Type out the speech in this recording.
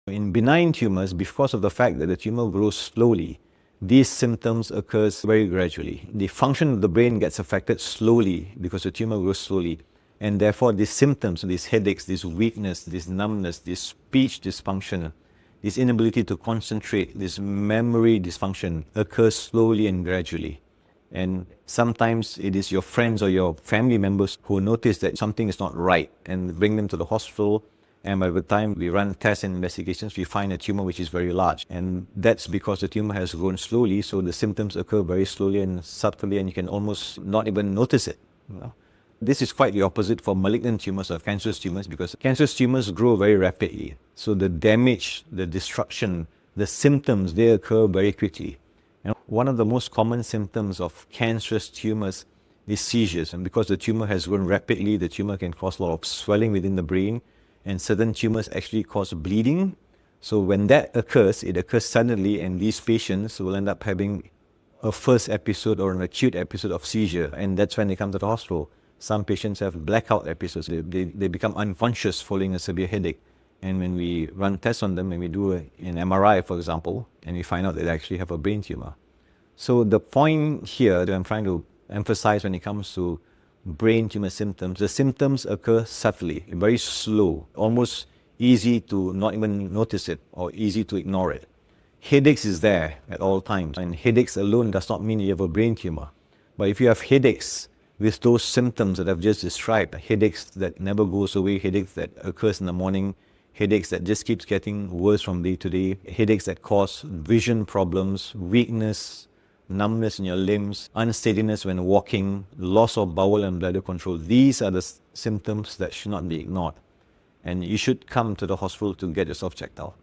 In benign tumours, because of the fact that the tumour grows slowly, these symptoms occur very gradually. The function of the brain gets affected slowly because the tumour grows slowly, and therefore these symptoms, these headaches, this weakness, this numbness, this speech dysfunction, this inability to concentrate, this memory dysfunction occurs slowly and gradually. And sometimes it is your friends or your family members who notice that something is not right and bring them to the hospital. And by the time we run tests and investigations, we find a tumour which is very large. And that's because the tumour has grown slowly, so the symptoms occur very slowly and subtly, and you can almost not even notice it. This is quite the opposite for malignant tumours or cancerous tumours, because cancerous tumours grow very rapidly. So the damage, the destruction, the symptoms, they occur very quickly. One of the most common symptoms of cancerous tumours is seizures. And because the tumour has grown rapidly, the tumour can cause a lot of swelling within the brain, and certain tumours actually cause bleeding. So when that occurs, it occurs suddenly, and these patients will end up having a first episode or an acute episode of seizure, and that's when they come to the hospital. Some patients have blackout episodes. They become unconscious following a severe headache. And when we run tests on them, when we do an MRI, for example, and we find out that they actually have a brain tumour. So the point here that I'm trying to emphasize when it comes to brain tumour symptoms, the symptoms occur subtly, very slow, almost easy to not even notice it or easy to ignore it. Headaches is there at all times, and headaches alone does not mean you have a brain tumour. But if you have headaches with those symptoms that I've just described, headaches that never goes away, headaches that occurs in the morning, headaches that just keeps getting worse from day to day, headaches that cause vision problems, weakness, numbness in your limbs, unsteadiness when walking, loss of bowel and bladder control. These are the symptoms that should not be ignored. And you should come to the hospital to get yourself checked out.